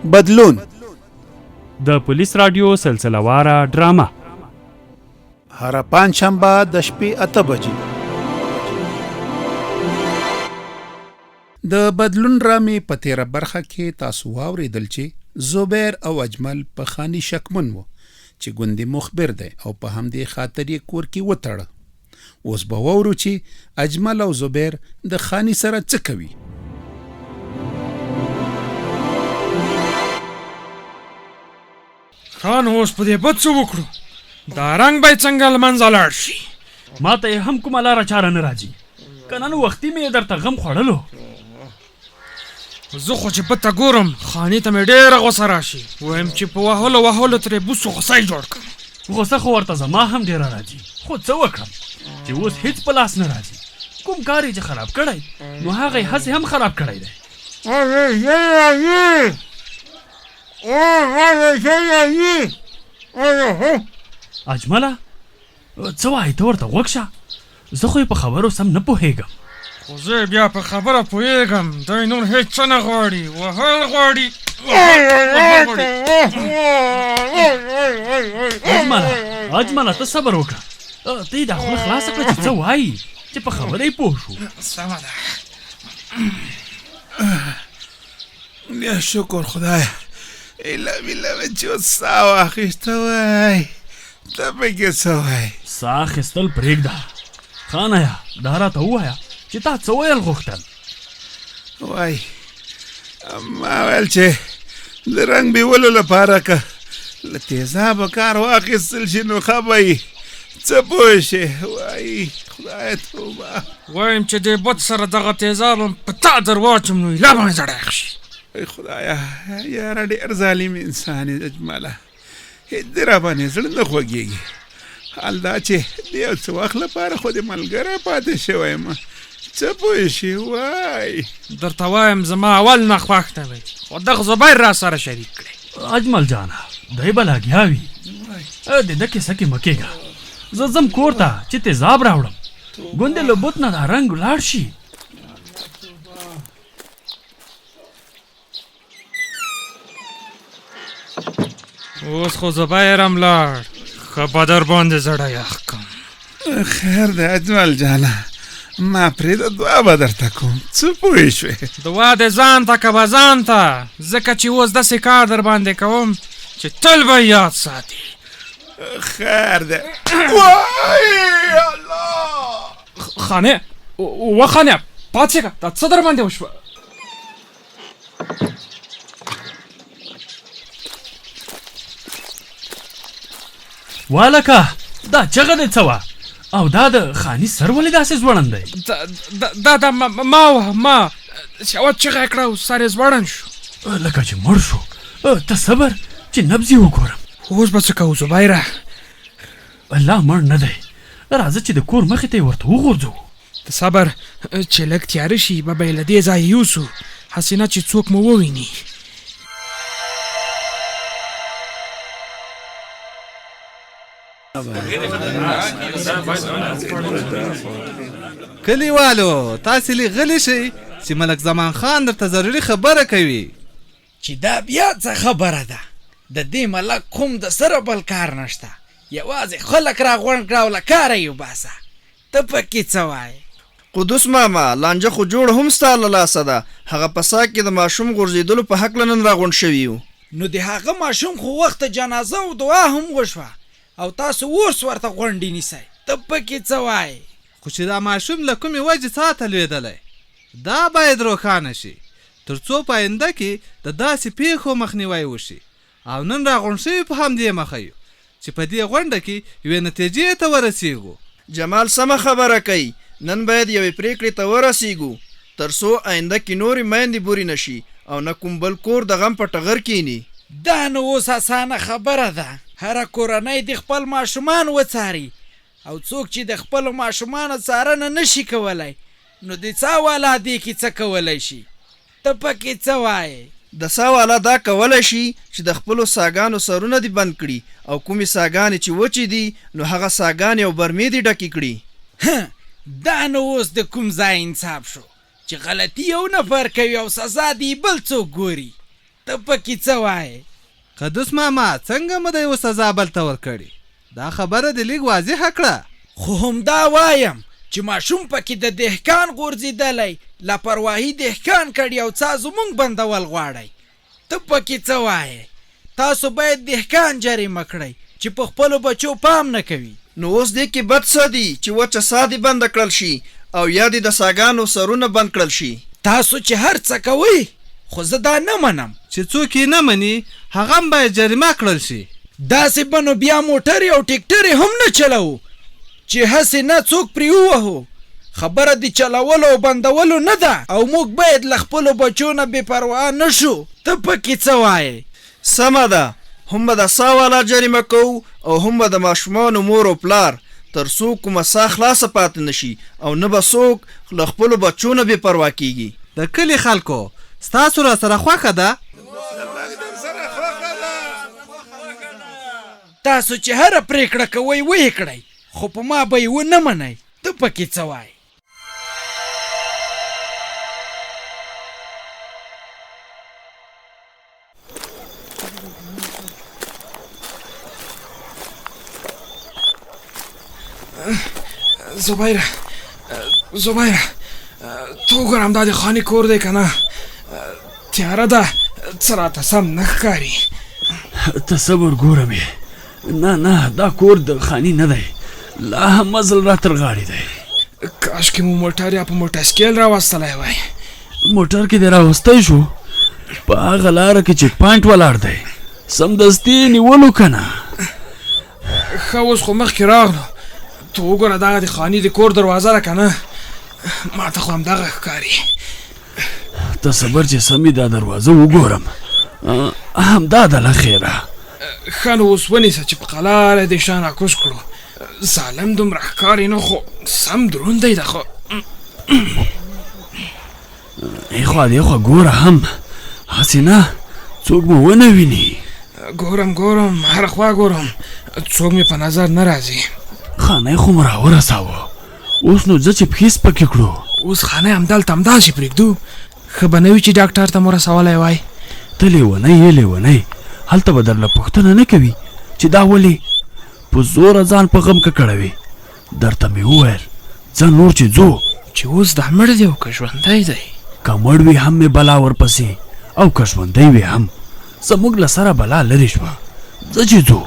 بدلون د پولیس رادیو سلسله واره ډرامه هر پنجشنبه د شپې 8 بجې د بدلون ډرامې په تیره برخه کې تاسو واورېدل چې زبیر او اجمل په خاني شکمن وو چې ګوندې مخبر دی او په همدې خاطر یې کور کې وتړه. اوس به واورو چې اجمل او زبیر د خاني سره څه کوي. خان اوس په دې بد څه وکړو؟ دا رنګ به یې څنګه له منځه لاړ شي؟ ما ته یې هم کومه لاره چاره نه راځي، که نن وختي مې درته غم خوړلو. زه خو چې پته ګورم خاني ته مې ډېره غوسه راشي، وایم چې په وهلو ترې بوس غوسه یې جوړ کړم. غوسه خو ورته زما هم ډېره راځي، خو څه وکړم چې اوس هیڅ په لاس نه راځي. کوم کار یې چې خراب کړی نو هغه یې هسې هم خراب کړی دی. اجمله څه وایې ته ورته غوږ شه، زه خو یې په خبرو سم نه پوهېږم. خو زه بیا په خبره پوهېږم، دی نور هېڅ څه نه غواړي، وهل غواړي. اجمله ته صبر وکړه، ته یې دا خوله خلاصه کړه چې څه وایي، چې په خبره یې پوه شو. سمه ده. یا شکر خدای، ایله بیله مې چې اوس ساه واخیسته وای. ته پکې څه وایې؟ ساه اخیستل پرېږده، خانیه دا راته ووایه چې تا څه ویل غوښتل؟ وای ما ویل چې د رنګ بیولو لپاره که له تیزابه کار واخیستل شي نو ښه به وي، څه پوه شې. وای خدای توبه، وایم چې دې بد سره دغه تیزاب په تا در واچم نو ایله به مې زړه یخ شي. ای خدایه، یاره ډېر ظالم انسان یې اجمله، هېڅ دې راباندې زړه نه خوږېږي. حال دا چې د یو څه وخت لپاره خو دې ملګری پاتې شوی یم، څه پوه شي. وای درته وایم زما اول نه خوښ نه وی، خو دغه زبیر را سره شریک کړی. اجمل جانه دی به لګیا وي، د ده کیسه کې مه کېږه. زه ځم کور ته چې تیزاب راوړم، ګوندې له بوت نه دا رنګ ولاړ شي. اوس خو زبیر هم لاړ، ښه به در باندې زړه یخ کړم. خیر دی اجمل جانه، ما پرېږده دعا به درته کوم، څه پوه شوې؟ دعا دې ځان ته که به ځان ته، ځکه چې اوس داسې کار در باندې کوم چې تل به یاد ساتي. خیر دی. وای الله، خانې و خانې پاڅېږه، دا څه در باندې وشوه؟ والکه دا چغه دې څه وه؟ او دا د خاني سر ولې داسې ځوړند دی؟ دا ما شاوت چغه یې کړه او سر یې ځوړند شو. لکه چې مړ شو. ته صبر چې نبض یې وګورم. اوس به څه کوو زبیره؟ الله مړ نه دی، راځه چې د کور مخې ته یې ورته وغورځوو. ته صبر چې لږ تیاره شي به به یې له دې ځایه یوسو، هسې نه چې څوک مو وویني. کلیوالو تاسې لږ غلی شئ چې ملک زمان خان درته ضروري خبره کوي. چې دا بیا څه خبره ده؟ د دې ملک کوم د سره بل کار نشته، یوازې خلک را غونډ کړه او له کاره یې وباسه. ته پکې څه وایې؟ قدوس ماما، لانجه خو جوړ هم ستا له لاسه ده. هغه په ساک کې د ماشوم غورځېدلو په هکله نن را غونډ شوي یو. نو د هغه ماشوم خو وخته جنازه او دعا هم وشوه او تاسو اوس ورته غونډې نیسئ. ته پکې څه وایې؟ خو چې دا ماشوم له کومې وجې ساته لوېدلی، دا باید روښانه شي تر څو په آینده کې د داسې پیښو مخنیوی وشي. او نن را غونډ شوي په همدې مخه یو چې په دې غونډه کې یوې نتیجې ته ورسېږو. جمال سمه خبره کوي، نن باید یوې پرېکړې ته ورسېږو تر څو آینده کې نورې میندې بورې نه شي او نه کوم بل کور د غم په ټغر کینی. دا نو اوس اسانه خبره ده، هره کورنۍ د خپل ماشومان وڅاري، او څوک چې د خپلو ماشومانو څارنه نشي کولی نو د څا والا دې کې څه کولی شي؟ ته پکې څه وایې؟ د څا والا دا کولی شي چې د خپلو ساګانو سرونه دې بند کړي او کومې ساګانې چې وچې دي نو هغه ساګانې او برمې دې ډکې کړي. دا نو اوس د کوم ځای انصاف شو چې غلطي یو نفر کوي او سزا دې بل څوک ګوري؟ ته پکې څه وایې؟ قدوس ماما څنګه مو د یو سزا بل ته ورکړې؟ دا خبره دې لږ واضحه کړه. خو همدا وایم چې ماشوم پکې د دهقان غورځېدلی، لاپرواهي دهقان کړي او څا زمونږ بندول غواړئ. ته پکې څه وایې؟ تاسو باید دهقان جریمه کړئ چې په خپلو بچو پام نه کوي. نو اوس دې کې بد څه دي چې وچه ساه دې بنده کړل شي او یا دې د ساګانو سرونه بند کړل شي؟ تاسو چې هر څه کوئ، خو زه دا نه منم چې څوک یې نه مني هغه هم باید جریمه کړل شي. داسې به نو بیا موټرې او ټیکټرې هم نه چلوو چې هسې نه څوک پرې ووهو. خبره د چلولو او بندولو نه ده او موږ باید له خپلو بچو نه بې پروا نه شو. ته پکې څه وایې؟ سمه ده، هم به د ساه والا جریمه کوو او هم به د ماشومانو مور او پلار، تر څو کومه ساه خلاصه پاتې نشي او نه به څوک له خپلو بچو نه بې پروا کېږي. د کلي خلکو ستاسو را سره خوښه ده؟ تاسو چې هره پرېکړه کوئ ویې کړئ، خو په ما به یې ونه منئ. ته پکې څه وایې؟ زبیره تو وګورم دا د خاني کور دی که نه؟ تیاره ده، څه راته سم نه ښکاري. ته صبر ګورم یې. نه دا کور د خاني نه دی، لا هم مزل را تر غاړې دی. کاشکې مو موټر یا په موټرسکیل راوستلی وای. موټر کې دې راوستی شو، په هغه لاره کې چیک پاینټ ولاړ دی، سمدستي یې نیولو که نه؟ ښه اوس خو مخکې راغلو. ته وګوره دغه د خاني د کور دروازه ده که نه؟ ما ته خو همدغه ښکاري. ته صبر چې سمې دا دروازه وګورم. همدا ده له خیره. ښه نو اوس ونیسه چې په قلاره دې شان راکوز کړو. ظالم دومره ښکاري نه، خو سم دروند دی ده. خو ایخوا دیخوا ګوره هم، هسې نه څوک مو ونه ویني. ګورم هره خوا ګورم، څوک مې په نظر نه راځي. خانه خو مو راورساوه، اوس نو ځه چې پښې سپکې کړو. اوس خانه همدلته همداسې پرېږدو؟ ښه به نه وي چې ډاکټر ته مو رسولی وای. ته لیونی یې لیونی، هلته به درله پوښتنه نه کوي چې دا ولې په زوره ځان په غم که کړوي. درته مې وویل ځه نور چې ځو. چې اوس دا مړ دی او که ژوندی دی؟ که مړ وي هم مې بلا ورپسې او که ژوندی وي هم، زموږ له سره بلا لرې شوه. ځه چې ځو.